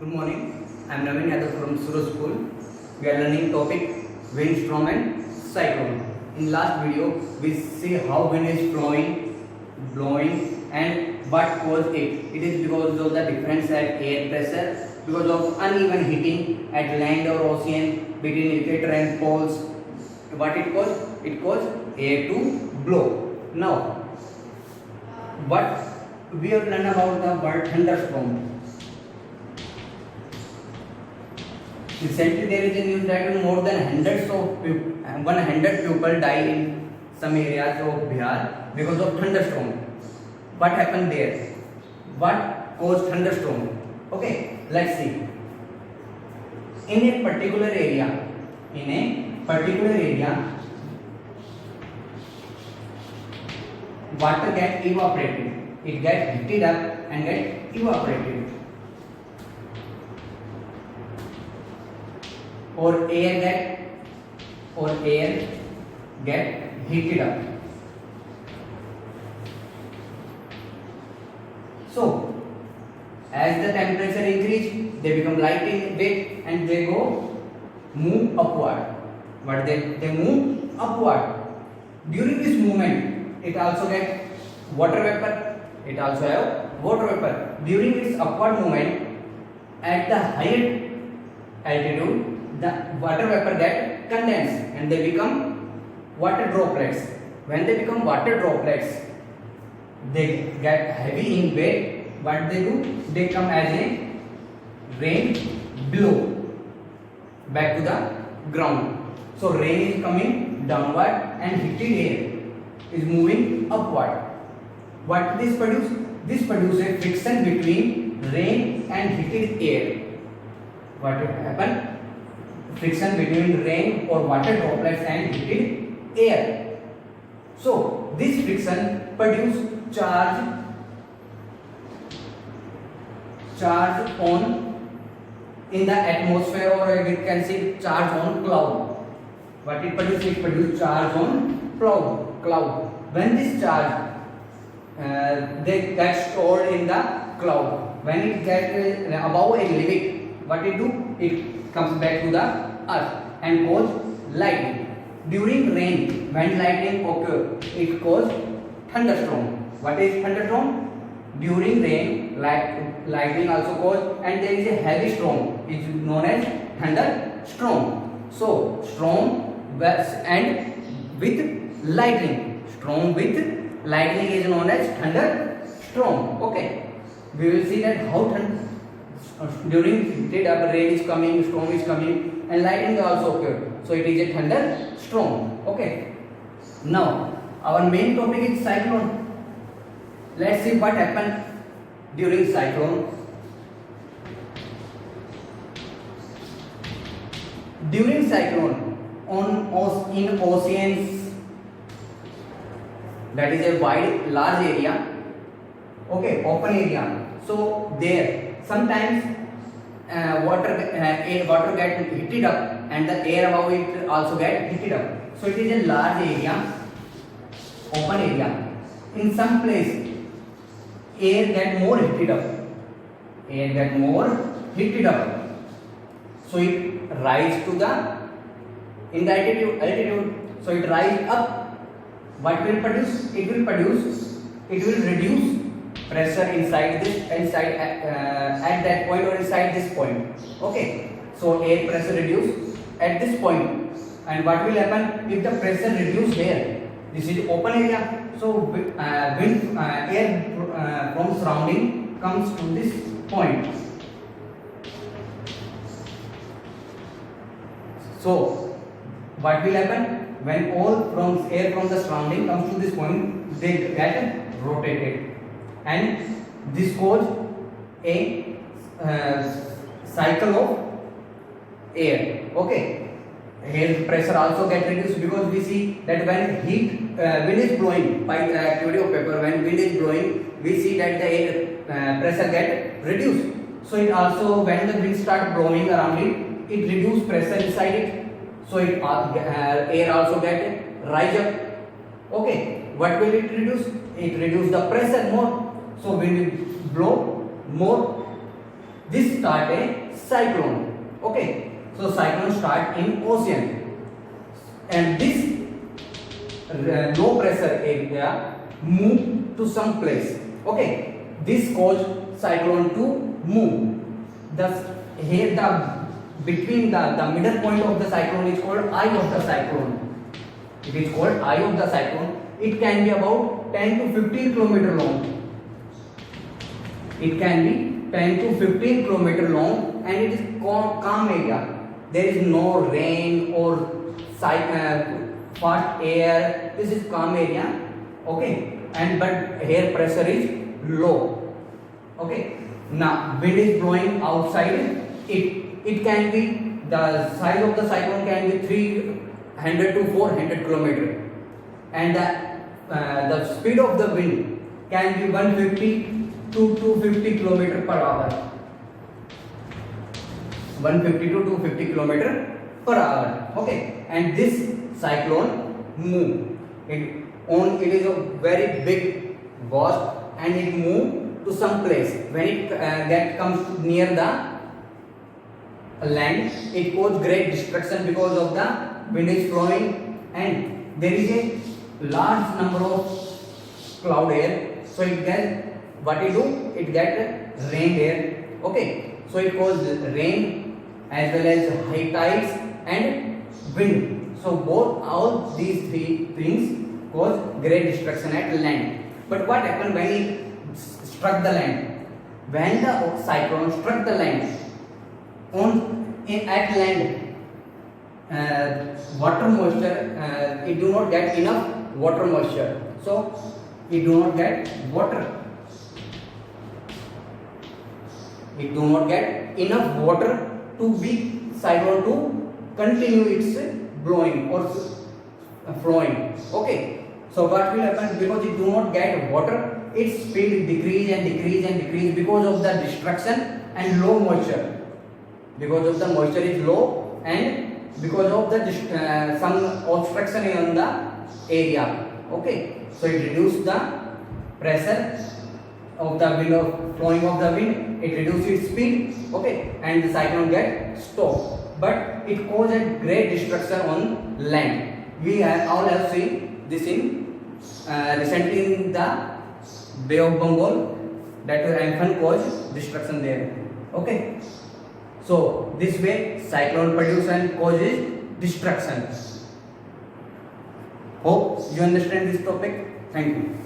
Good morning. I am Naveen Yadav from Suraj School. We are learning topic windstorm and cyclone. In last video, we see how wind is blowing, and what caused it. It is because of the difference at air pressure, because of uneven heating at land or ocean between equator and poles. What it caused? It caused air to blow. Now, what we have learned about the word thunderstorm. Recently, there is a news that more than 100 people die in some areas of Bihar because of thunderstorm. What happened there? What caused thunderstorm? Okay, let's see. In a particular area, water gets evaporated. It gets heated up and gets evaporated. Or air get heated up. So, as the temperature increase, they become light in weight and they move upward. But they move upward. During this movement, it also get water vapor. It also have water vapor. During this upward movement, at the higher altitude, the water vapor get condensed and they become water droplets. When they become water droplets, they get heavy in weight. What they do? They come as a rain below back to the ground. So rain is coming downward and heated air is moving upward. What this produce? This produces friction between rain and heated air. What will happen? Friction between rain or water droplets and heated air. So this friction produce charge on in the atmosphere, or we can say charge on cloud. What it produce? It produce charge on cloud. When this charge they get stored in the cloud. When it gets above a limit, what it do? It comes back to the earth and cause lightning. During rain, when lightning occurs, it causes thunderstorm. What is thunderstorm? During rain, lightning also causes, and there is a heavy storm. It is known as thunderstorm. So storm and with lightning. Storm with lightning is known as thunderstorm. Okay, we will see that how during heated up rain is coming, storm is coming, and lightning also occur. So it is a thunderstorm. Okay. Now our main topic is cyclone. Let's see what happened during cyclone. During cyclone, in oceans, that is a large area. Okay, open area. So there sometimes water get heated up and the air above it also get heated up. So it is a large area, open area. In some place, air get more heated up. So it rise to the in the altitude. So it rise up. What will produce? It will reduce pressure inside at that point or inside this point. Okay, so air pressure reduce at this point, and what will happen if the pressure reduce here? This is open area, so air from surrounding comes to this point. So what will happen when all air from the surrounding comes to this point? They get rotated, and this causes a cycle of air. Okay, air pressure also get reduced, because we see that when wind is blowing, by the activity of paper, when wind is blowing, we see that the air pressure get reduced. So it also, when the wind start blowing around it reduce pressure inside it. So it air also get rise up. Okay, what will it reduce? It reduce the pressure more. So wind will blow more this start a cyclone. Okay, so cyclone start in ocean, and this low pressure area move to some place. Okay, this cause cyclone to move. Thus, here the between the middle point of the cyclone is called eye of the cyclone. It is called eye of the cyclone. It can be about 10 to 15 kilometer long. It can be 10 to 15 kilometer long, and it is calm area. There is no rain or hot air. This is calm area. Okay, and but here pressure is low. Okay, now wind is blowing outside. It can be, the size of the cyclone can be 300 to 400 kilometer, and the speed of the wind can be 150 to 250 kilometer per hour. 150 to 250 kilometer per hour. Okay, and this cyclone move. It is a very big, vast, and it move to some place. When it comes near the land, it causes great destruction because of the wind is flowing, and there is a large number of cloud air. So it gets, what it do? It get rain air. Okay, so it causes rain as well as high tides and wind. So both all these three things cause great destruction at land. But what happened when it struck the land? When the cyclone struck the land, at land, water moisture, it do not get enough water moisture. So it do not get water. It do not get enough water to be cyclone to continue its blowing or flowing. Okay, so what will happen? Because it do not get water, its speed decrease and decrease and decrease because of the destruction and low moisture. Because of the moisture is low, and because of the some obstruction in the area. Okay, so it reduces the pressure of the wind, of flowing of the wind. It reduces its speed. Okay, and the cyclone get stopped. But it causes great destruction on land. We all have seen this in recently in the Bay of Bengal, that Amphan caused destruction there. Okay, so this way cyclone produces and causes destruction. Hope you understand this topic. Thank you.